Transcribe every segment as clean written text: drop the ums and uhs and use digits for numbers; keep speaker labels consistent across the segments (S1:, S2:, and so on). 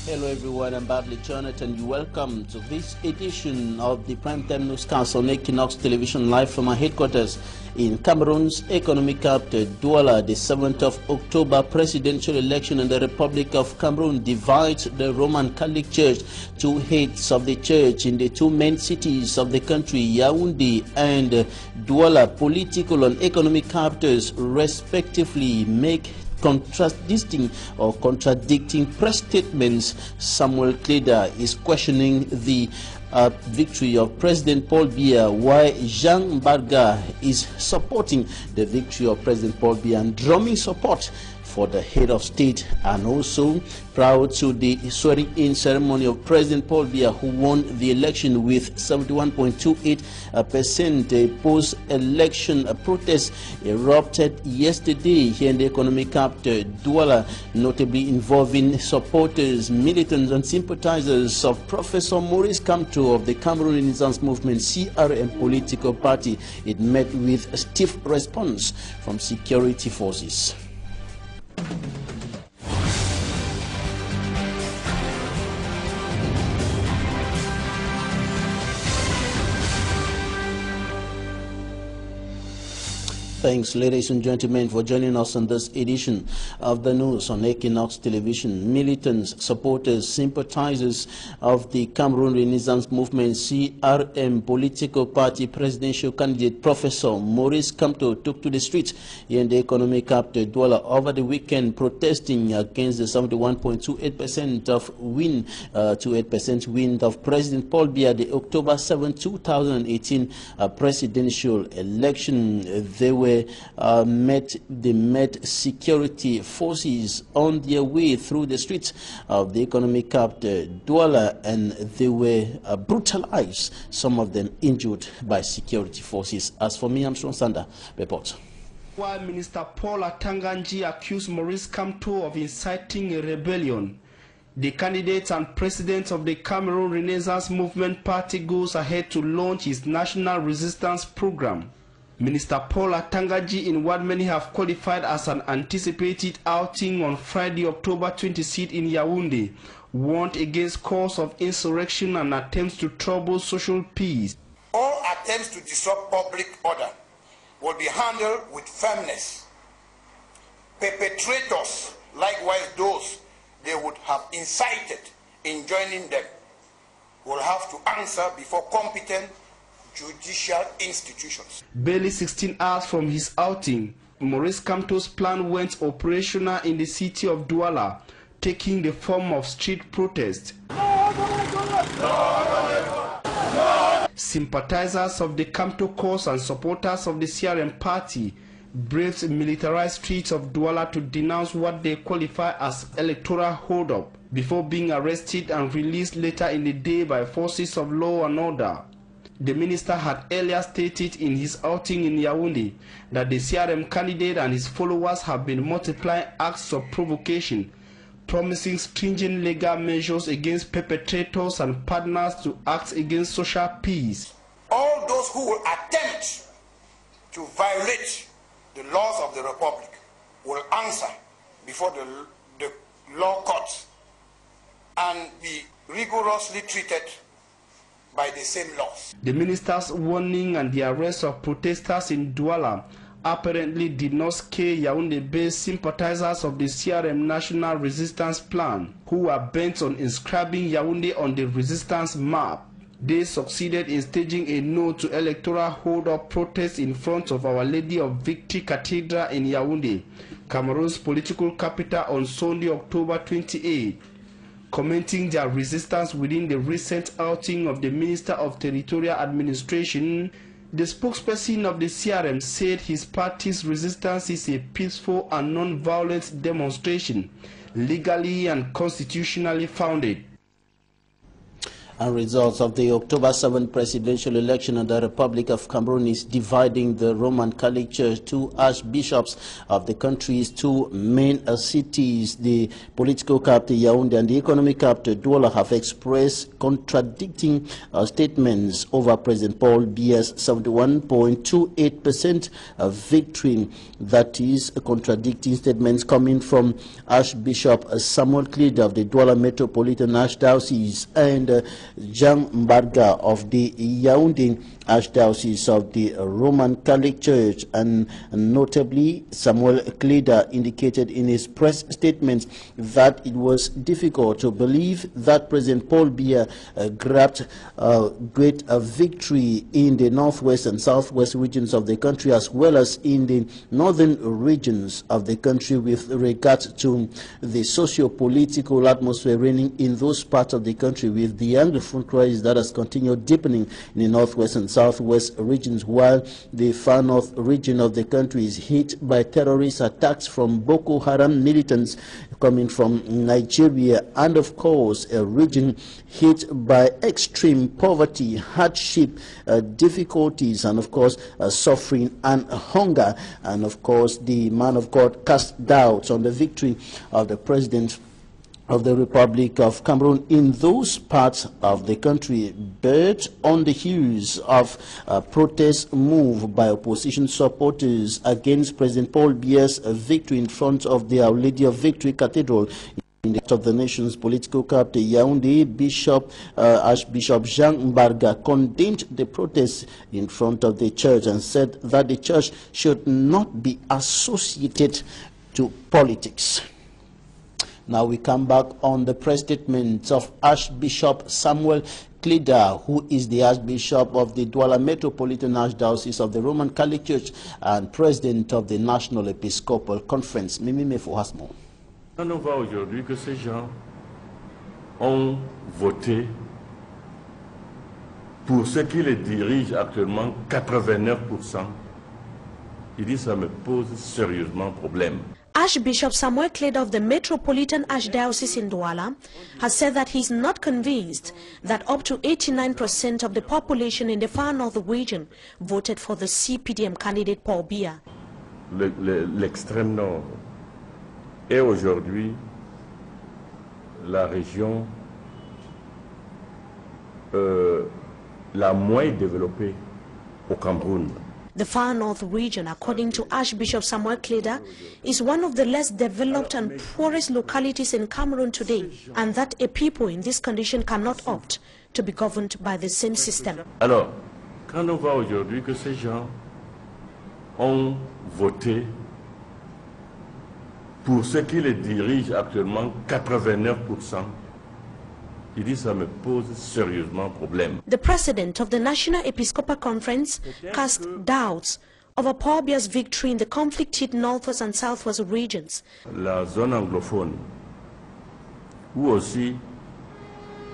S1: Hello everyone, I'm Bradley Jonathan. You welcome to this edition of the Primetime Newscast on Equinox Television, live from our headquarters in Cameroon's economic capital, Douala. The 7th of October presidential election in the Republic of Cameroon divides the Roman Catholic Church. Two heads of the church in the two main cities of the country, Yaoundé and Douala, political and economic capitals respectively, make contradicting press statements. Samuel Kleda is questioning the victory of President Paul Biya, while Jean Barga is supporting the victory of President Paul Biya and drumming support for the head of state, and also proud to the swearing-in ceremony of President Paul Biya, who won the election with 71.28%. A post-election protest erupted yesterday here in the economic capital, Douala, notably involving supporters, militants, and sympathizers of Professor Maurice Kamto of the Cameroon Renaissance Movement (CRM) political party. It met with a stiff response from security forces. Thanks, ladies and gentlemen, for joining us on this edition of the news on Equinox Television. Militants, supporters, sympathizers of the Cameroon Renaissance Movement (CRM) political party presidential candidate Professor Maurice Kamto took to the streets in the economic capital Douala over the weekend, protesting against the 71.28% of win of President Paul Biya, the October 7, 2018 presidential election. They met security forces on their way through the streets of the economic capital Douala, and they were brutalized, some of them injured by security forces. As for me, Armstrong Sander reports.
S2: While Minister Paul Atanganji accused Maurice Kamto of inciting a rebellion, the candidate and president of the Cameroon Renaissance Movement Party goes ahead to launch his national resistance program. Minister Paul Atanganji, in what many have qualified as an anticipated outing on Friday, October 26 in Yaoundé, warned against calls of insurrection and attempts to trouble social peace.
S3: All attempts to disrupt public order will be handled with firmness. Perpetrators, likewise those they would have incited in joining them, will have to answer before competent judicial institutions.
S2: Barely 16 hours from his outing, Maurice Kamto's plan went operational in the city of Douala, taking the form of street protest. Sympathizers of the Kamto cause and supporters of the CRM party braved militarized streets of Douala to denounce what they qualify as electoral hold-up, before being arrested and released later in the day by forces of law and order. The minister had earlier stated in his outing in Yaoundé that the CRM candidate and his followers have been multiplying acts of provocation, promising stringent legal measures against perpetrators and partners to act against social peace.
S3: All those who will attempt to violate the laws of the Republic will answer before the law courts and be rigorously treated by the same laws.
S2: The minister's warning and the arrest of protesters in Douala apparently did not scare Yaoundé-based sympathizers of the CRM National Resistance Plan, who were bent on inscribing Yaoundé on the resistance map. They succeeded in staging a no to electoral hold-up protest in front of Our Lady of Victory Cathedral in Yaoundé, Cameroon's political capital, on Sunday, October 28. Commenting their resistance within the recent outing of the Minister of Territorial Administration, the spokesperson of the CRM said his party's resistance is a peaceful and non-violent demonstration, legally and constitutionally founded.
S1: And results of the October 7 presidential election in the Republic of Cameroon is dividing the Roman Catholic Church. Two archbishops of the country's two main cities, the political capital Yaoundé and the economic capital Douala, have expressed contradicting statements over President Paul Biya's 71.28% victory. That is, contradicting statements coming from Archbishop Samuel Klida of the Douala Metropolitan Archdiocese and Jean Mbarga of the Yaoundé Archdiocese of the Roman Catholic Church. And notably, Samuel Klida indicated in his press statements that it was difficult to believe that President Paul Biya grabbed a great victory in the northwest and southwest regions of the country, as well as in the northern regions of the country, with regard to the socio-political atmosphere reigning in those parts of the country, with the Anglophone crisis that has continued deepening in the northwest and southwest regions, while the far north region of the country is hit by terrorist attacks from Boko Haram militants coming from Nigeria, and of course a region hit by extreme poverty, hardship, difficulties, and of course suffering and hunger. And of course the man of God cast doubts on the victory of the president of the Republic of Cameroon in those parts of the country, but on the heels of a protest move by opposition supporters against President Paul Biya's victory in front of the Our Lady of Victory Cathedral in the heart of the nation's political capital Yaoundé, Archbishop Jean Mbarga condemned the protests in front of the church and said that the church should not be associated to politics. Now we come back on the press statements of Archbishop Samuel Klida, who is the Archbishop of the Douala Metropolitan Archdiocese of the Roman Catholic Church and President of the National Episcopal Conference. Mimi Mefo Hasmo.
S4: On voit aujourd'hui que ces gens ont voté pour ceux qui les dirigent actuellement 89%. Il dit ça me pose sérieusement problème.
S5: Archbishop Samuel Klida of the Metropolitan Archdiocese in Douala has said that he is not convinced that up to 89% of the population in the far north region voted for the CPDM candidate Paul Biya.
S4: L'extrême nord est aujourd'hui la région la moins développée au Cameroun.
S5: The far north region, according to Archbishop Samuel Klida, is one of the less developed and poorest localities in Cameroon today, and that a people in this condition cannot opt to be governed by the same system.
S4: Alors, quand on voit aujourd'hui que ces gens ont voté pour ceux qui les dirigent actuellement 89%, il dit ça me pose sérieusement problème.
S5: The president of the National Episcopal Conference cast doubts over Paul Biya's victory in the conflict-hit northwest and southwest regions.
S4: La zone anglophone, où aussi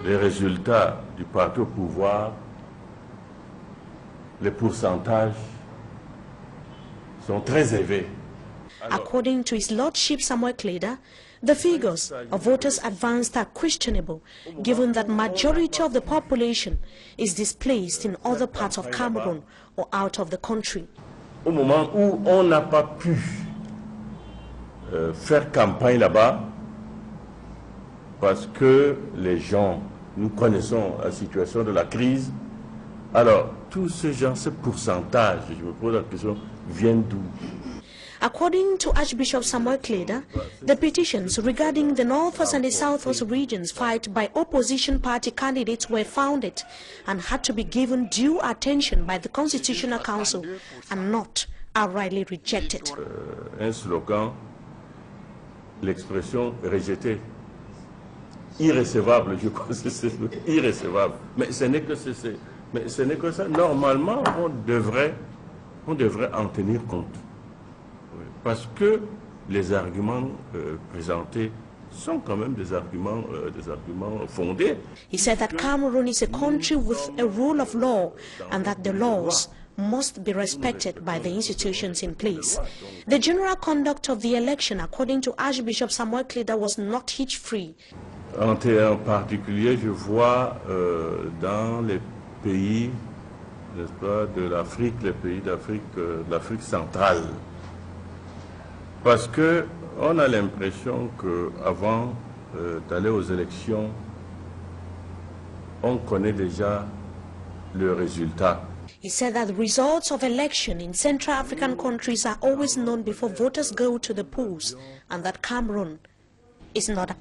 S4: les résultats du parti au pouvoir, les pourcentages sont très élevés.
S5: According to his lordship Samuel Klida, the figures of voters advanced are questionable, given that majority of the population is displaced in other parts of Cameroon or out of the country.
S4: Au moment où on n'a pas pu faire campagne là-bas, parce que les gens, nous connaissons la situation de la crise, alors tous ces gens, ce pourcentage, je me pose la question, viennent d'où?
S5: According to Archbishop Samuel Klida, the petitions regarding the northwest and the southwest regions filed by opposition party candidates were founded and had to be given due attention by the Constitutional Council and not outrightly rejected.
S4: Un slogan, l'expression rejetée, irrécevable, je crois que c'est irrécevable. Mais ce n'est que ça. Normalement, on devrait en tenir compte. Parce que les arguments présentés sont quand même des arguments fondés.
S5: He said that Cameroon is a country with a rule of law and that the laws must be respected by the institutions in place. The general conduct of the election, according to Archbishop Samuel Klida, was not hitch-free.
S4: En particulier, je vois dans les pays, n'est-ce pas, de l'Afrique, les pays d'Afrique, de l'Afrique centrale. Parce qu'on a l'impression qu'avant d'aller aux élections, on connaît déjà le résultat.
S5: He said that the results of election in Central African countries are always known before voters go to the polls, and that Cameroon is not.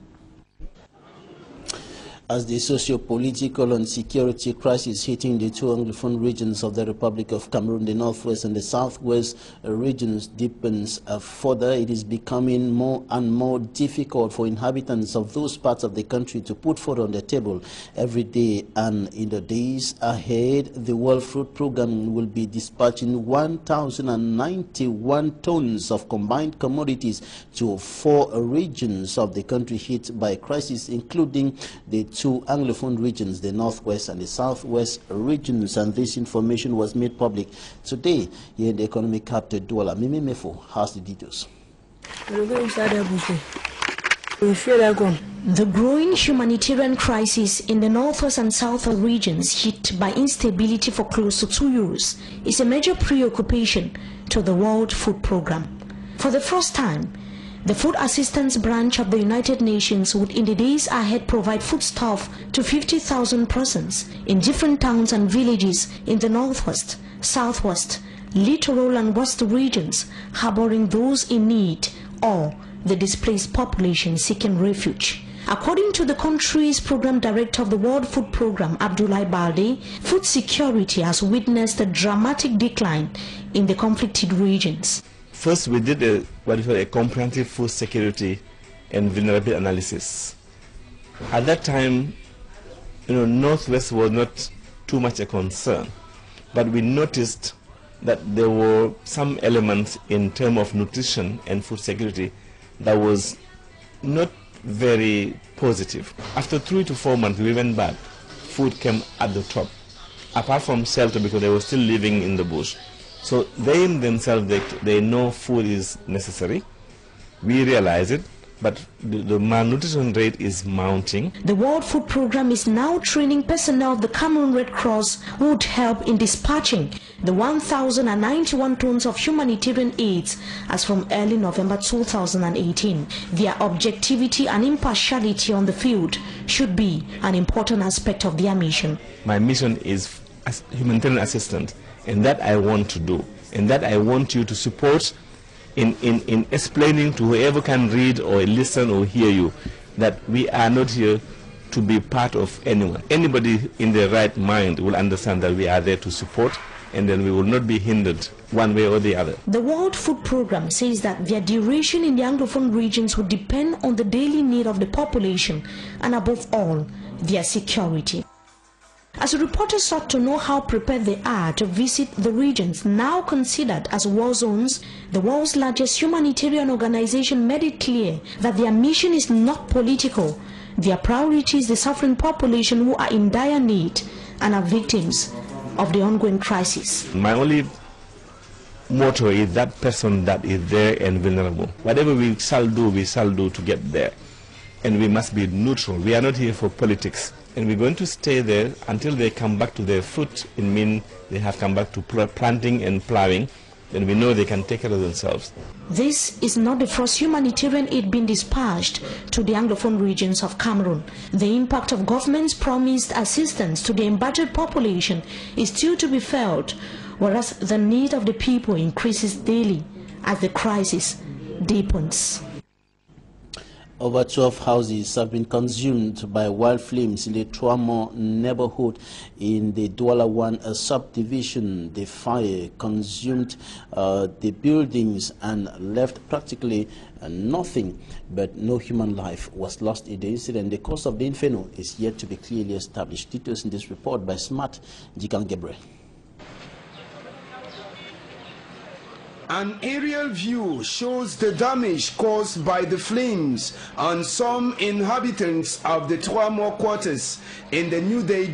S1: As the socio-political and security crisis hitting the two Anglophone regions of the Republic of Cameroon, the northwest and the southwest regions deepens further, it is becoming more and more difficult for inhabitants of those parts of the country to put food on the table every day. And in the days ahead, the World Food Programme will be dispatching 1,091 tons of combined commodities to 4 regions of the country hit by crisis, including the two Anglophone regions, the northwest and the southwest regions. And this information was made public today here in the economic capital, Douala. Mimi Mefo has the details.
S5: The growing humanitarian crisis in the northwest and southwest regions hit by instability for close to 2 years is a major preoccupation to the World Food Programme. For the first time, the Food Assistance Branch of the United Nations would in the days ahead provide foodstuff to 50,000 persons in different towns and villages in the northwest, southwest, littoral and west regions, harboring those in need or the displaced population seeking refuge. According to the country's program director of the World Food Programme, ABDOULAYE BALDE, food security has witnessed a dramatic decline in the conflicted regions.
S6: First, we did a comprehensive food security and vulnerability analysis. At that time, Northwest was not too much a concern, but we noticed that there were some elements in terms of nutrition and food security that was not very positive. After 3 to 4 months, we went back. Food came at the top, apart from shelter because they were still living in the bush. So they themselves, they know food is necessary. We realize it, but the malnutrition rate is mounting.
S5: The World Food Programme is now training personnel of the Cameroon Red Cross who would help in dispatching the 1,091 tons of humanitarian aids as from early November 2018. Their objectivity and impartiality on the field should be an important aspect of their mission.
S6: My mission is as humanitarian assistant, and that I want to do, and that I want you to support in explaining to whoever can read or listen or hear you that we are not here to be part of anyone. Anybody in their right mind will understand that we are there to support, and then we will not be hindered one way or the other.
S5: The World Food Programme says that their duration in the Anglophone regions would depend on the daily need of the population and above all, their security. As reporters sought to know how prepared they are to visit the regions now considered as war zones, the world's largest humanitarian organization made it clear that their mission is not political. Their priority is the suffering population who are in dire need and are victims of the ongoing crisis.
S6: My only motto is that person that is there and vulnerable. Whatever we shall do to get there. And we must be neutral. We are not here for politics. And we're going to stay there until they come back to their foot. It means they have come back to planting and plowing. Then we know they can take care of themselves.
S5: This is not the first humanitarian aid being dispatched to the Anglophone regions of Cameroon. The impact of government's promised assistance to the embattled population is still to be felt, whereas the need of the people increases daily as the crisis deepens.
S1: Over 12 houses have been consumed by wild flames in the Troamo neighborhood in the Douala 1 subdivision. The fire consumed the buildings and left practically nothing, but no human life was lost in the incident. The cause of the inferno is yet to be clearly established. Details in this report by Smart Jikan Gebre.
S2: An aerial view shows the damage caused by the flames on some inhabitants of the Troamo quarters in the New Day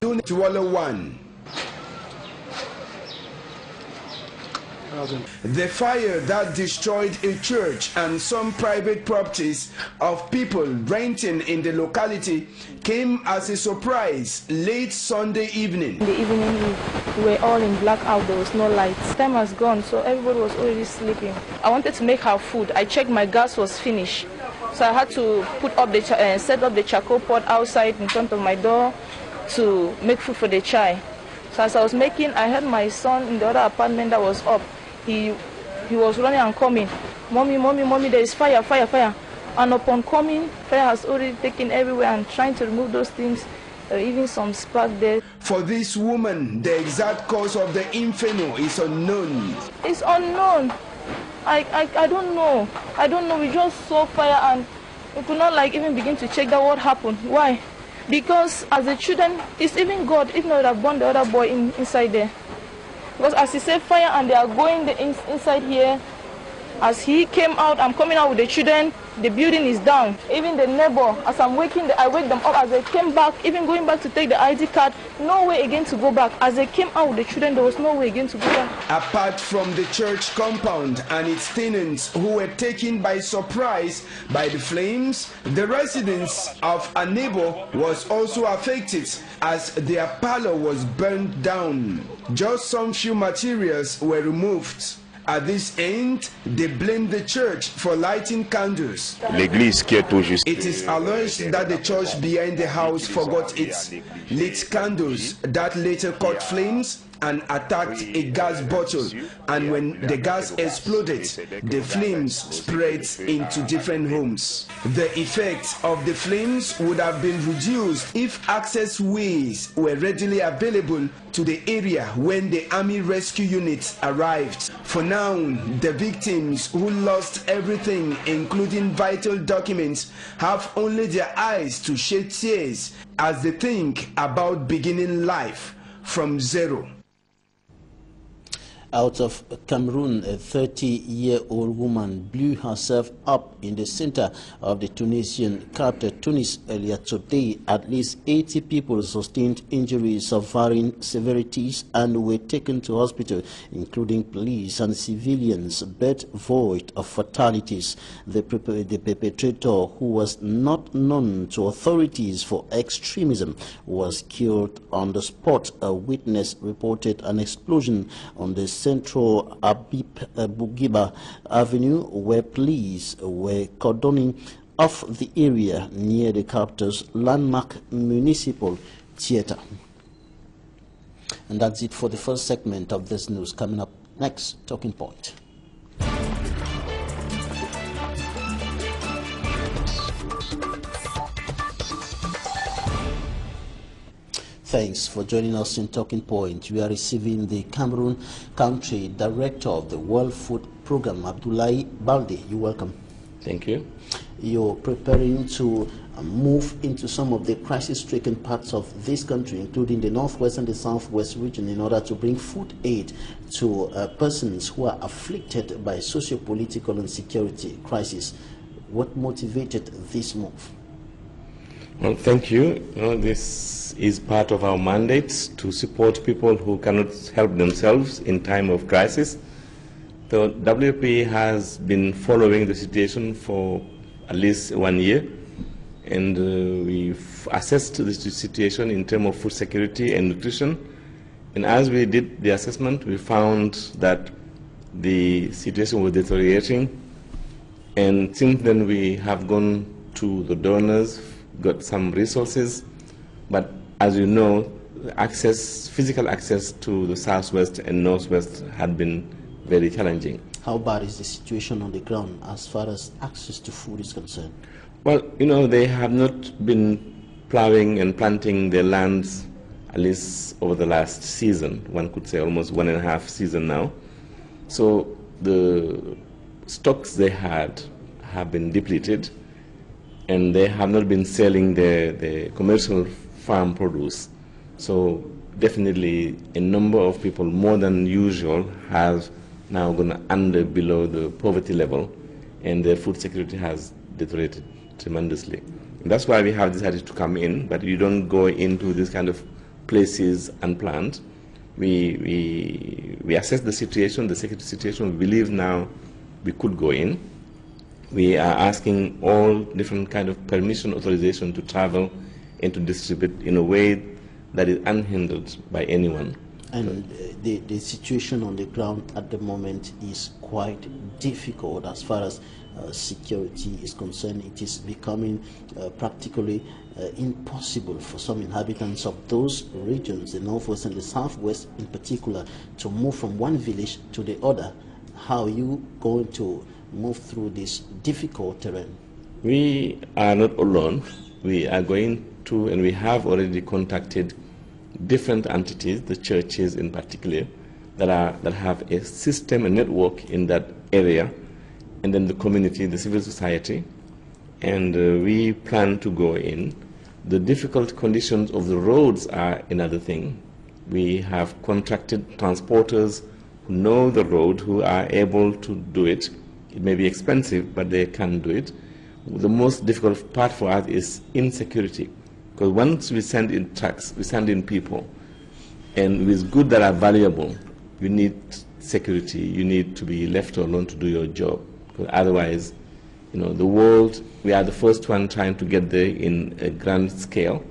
S2: Douala 1. The fire that destroyed a church and some private properties of people renting in the locality came as a surprise late Sunday evening.
S7: In the evening, we were all in blackout. There was no light. Time was gone, so everybody was already sleeping. I wanted to make our food. I checked my gas was finished, so I had to put up the set up the charcoal pot outside in front of my door to make food for the child. So as I was making, I heard my son in the other apartment that was up. He was running and coming, "Mommy, mommy, mommy, there is fire, fire, fire." And upon coming, fire has already taken everywhere and trying to remove those things, even some spark there.
S2: For this woman, the exact cause of the inferno is unknown.
S7: It's unknown. I don't know. I don't know. We just saw fire and we could not even begin to check that what happened. Why? Because as the children, it's even God, if not, would have burned the other boy inside there. Because as he said fire and they are going inside here, as he came out, I'm coming out with the children, the building is down. Even the neighbor, as I'm waking, I wake them up as they came back, even going back to take the ID card, no way again to go back. As they came out with the children, there was no way again to go back.
S2: Apart from the church compound and its tenants who were taken by surprise by the flames, the residents of a neighbor was also affected as their parlor was burned down. Just some few materials were removed. At this end, they blame the church for lighting candles. It is alleged that the church behind the house forgot its lit candles that later caught flames and attacked a gas bottle, and when the gas exploded, the flames spread into different homes. The effect of the flames would have been reduced if access ways were readily available to the area when the Army Rescue Units arrived. For now, the victims who lost everything, including vital documents, have only their eyes to shed tears as they think about beginning life from zero.
S1: Out of Cameroon, a 30-year-old woman blew herself up in the center of the Tunisian capital, Tunis, earlier today. At least 80 people sustained injuries of varying severities and were taken to hospital, including police and civilians, but void of fatalities. The perpetrator, who was not known to authorities for extremism, was killed on the spot. A witness reported an explosion on the central Abib Bourguiba Avenue, where police were cordoning off the area near the capital's landmark municipal theater. And that's it for the first segment of this news. Coming up next, Talking Point. Thanks for joining us in Talking Point. We are receiving the Cameroon Country Director of the World Food Program, Abdoulaye Balde. You're welcome.
S6: Thank you.
S1: You're preparing to move into some of the crisis-stricken parts of this country, including the northwest and the southwest region, in order to bring food aid to persons who are afflicted by socio-political and security crisis. What motivated this move?
S6: Well, thank you. This is part of our mandate to support people who cannot help themselves in time of crisis. The WFP has been following the situation for at least 1 year, and we've assessed the situation in terms of food security and nutrition. And as we did the assessment, we found that the situation was deteriorating. And since then, we have gone to the donors, got some resources, but as you know, physical access to the southwest and northwest had been very challenging.
S1: How bad is the situation on the ground as far as access to food is concerned?
S6: Well, they have not been plowing and planting their lands, at least over the last season, one could say almost 1.5 seasons now. So the stocks they had have been depleted, and they have not been selling the commercial farm produce. So definitely a number of people, more than usual, have now gone below the poverty level, and their food security has deteriorated tremendously. And that's why we have decided to come in, but you don't go into this kind of places unplanned. we assess the situation, the security situation. We believe now we could go in. We are asking all different kind of permission, authorization to travel and to distribute in a way that is unhindered by anyone.
S1: And the situation on the ground at the moment is quite difficult as far as security is concerned. It is becoming practically impossible for some inhabitants of those regions, the northwest and the southwest in particular, to move from one village to the other. How are you going to move through this difficult terrain?
S6: We are not alone. We are going to, and we have already contacted different entities, the churches in particular, that have a system, a network in that area, and then the community, the civil society, and we plan to go in. The difficult conditions of the roads are another thing. We have contracted transporters who know the road, who are able to do it. It may be expensive, but they can do it. The most difficult part for us is insecurity, because once we send in trucks, we send in people, and with goods that are valuable, you need security. You need to be left alone to do your job, because otherwise, you know, the world, we are the first one trying to get there in a grand scale.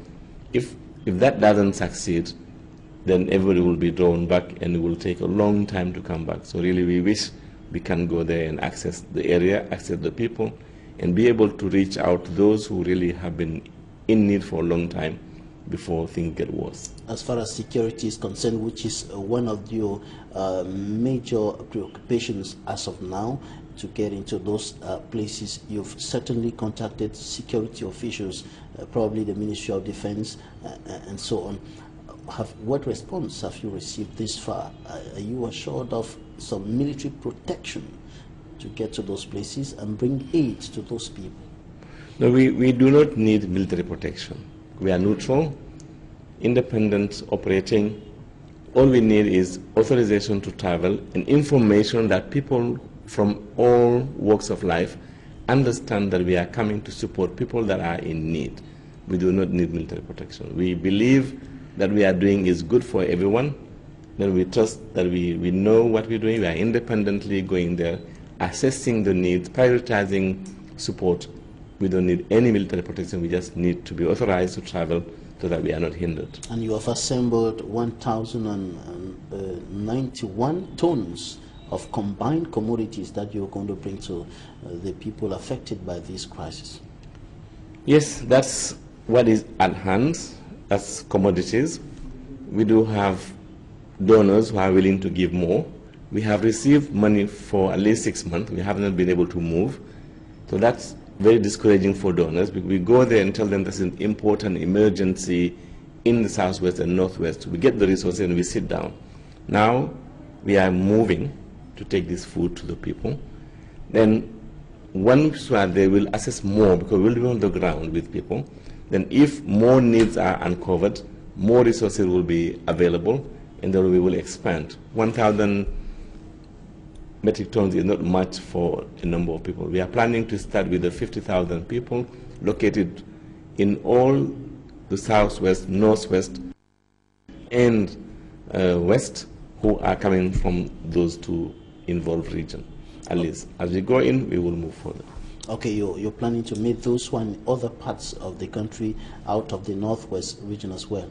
S6: If that doesn't succeed, then everybody will be drawn back, and it will take a long time to come back. So really, we wish we can go there and access the area, access the people, and be able to reach out to those who really have been in need for a long time before things get worse.
S1: As far as security is concerned, which is one of your major preoccupations as of now, to get into those places, you've certainly contacted security officials, probably the Ministry of Defense, and so on. What response have you received this far? Are you assured of some military protection to get to those places and bring aid to those people?
S6: No, we do not need military protection. We are neutral, independent, operating. All we need is authorization to travel and information that people from all walks of life understand that we are coming to support people that are in need. We do not need military protection. We believe that we are doing is good for everyone. Then we trust that we know what we're doing. We are independently going there, assessing the needs, prioritizing support. We don't need any military protection. We just need to be authorized to travel so that we are not hindered.
S1: And you have assembled 1,091 tons of combined commodities that you're going to bring to the people affected by this crisis.
S6: Yes, that's what is at hand as commodities. We do have donors who are willing to give more. We have received money for at least 6 months. We haven't been able to move. So that's very discouraging for donors. We go there and tell them this is an important emergency in the southwest and northwest. We get the resources and we sit down. Now we are moving to take this food to the people. Then once we are there, we'll assess more, because we'll be on the ground with people. Then if more needs are uncovered, more resources will be available, and then we will expand. 1,000 metric tons is not much for a number of people. We are planning to start with the 50,000 people located in all the southwest, northwest, and west, who are coming from those two involved regions. At least as we go in, we will move further.
S1: Okay, you're planning to meet those who are in other parts of the country out of the northwest region as well?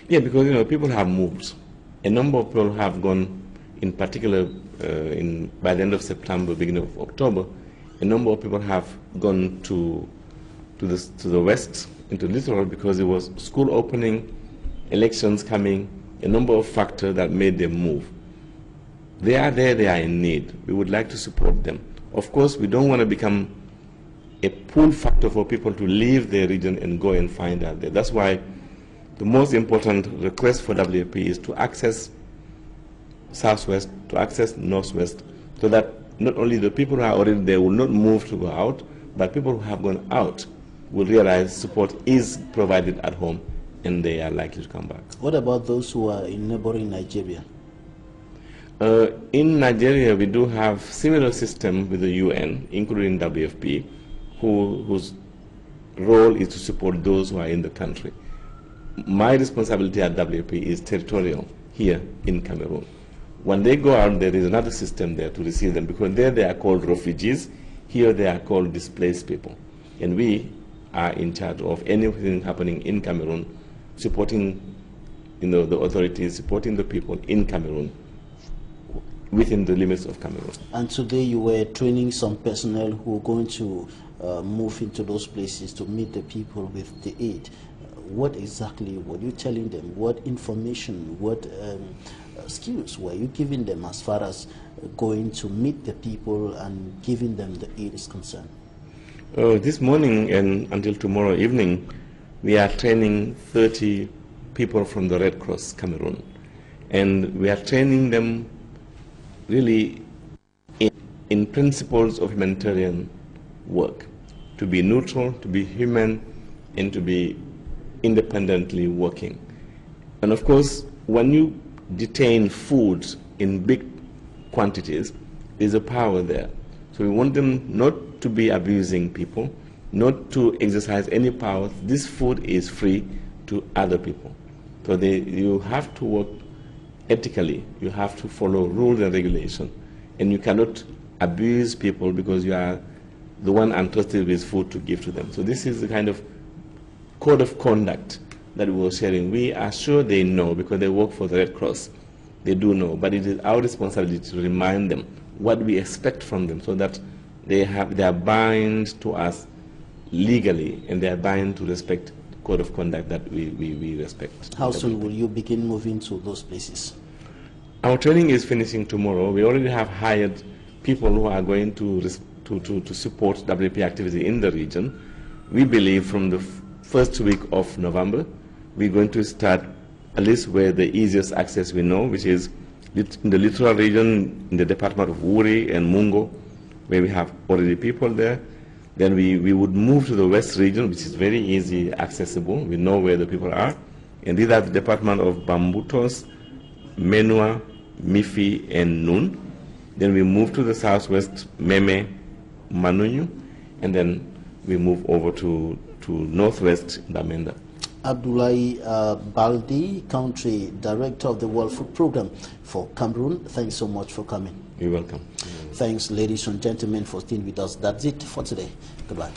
S6: Yeah, because people have moved. A number of people have gone, in particular, by the end of September, beginning of October. A number of people have gone to the west, into Littoral, because it was school opening, elections coming, a number of factors that made them move. They are there, they are in need. We would like to support them. Of course, we don't want to become a pull factor for people to leave their region and go and find out there. That's why the most important request for WFP is to access southwest, to access northwest, so that not only the people who are already there will not move to go out, but people who have gone out will realize support is provided at home and they are likely to come back.
S1: What about those who are in neighboring Nigeria?
S6: In Nigeria, we do have similar system with the UN, including WFP, whose role is to support those who are in the country. My responsibility at WFP is territorial. here in Cameroon. When they go out, there is another system there to receive them, because there they are called refugees, here they are called displaced people. And we are in charge of anything happening in Cameroon, supporting the authorities, supporting the people in Cameroon, within the limits of Cameroon.
S1: And today you were training some personnel who are going to move into those places to meet the people with the aid. What exactly were you telling them? What information, what skills were you giving them as far as going to meet the people and giving them the aid is concerned?
S6: This morning and until tomorrow evening, we are training 30 people from the Red Cross Cameroon. And we are training them really in principles of humanitarian work, to be neutral, to be human, and to be independently working. And of course, when you detain food in big quantities, there's a power there. So we want them not to be abusing people, not to exercise any power. This food is free to other people. So you have to work ethically. You have to follow rules and regulation. And you cannot abuse people because you are the one entrusted with food to give to them. So this is the kind of code of conduct that we were sharing. We are sure they know because they work for the Red Cross. They do know, but it is our responsibility to remind them what we expect from them, so that they are bound to us legally, and they are bound to respect the code of conduct that we respect.
S1: How soon will you begin moving to those places?
S6: Our training is finishing tomorrow. We already have hired people who are going to support WP activity in the region. We believe from the first week of November, we're going to start at least where the easiest access we know, which is in the littoral region, in the department of Wuri and Mungo, where we have already people there. Then we would move to the west region, which is very easy accessible. We know where the people are. And these are the department of Bambutos, Menua, Mifi, and Nun. Then we move to the southwest, Meme, Manunyu, and then we move over to northwest, Bamenda.
S1: Abdoulaye Balde, Country Director of the World Food Programme for Cameroon, thanks so much for coming.
S6: You're welcome.
S1: Thanks, ladies and gentlemen, for staying with us. That's it for today. Goodbye.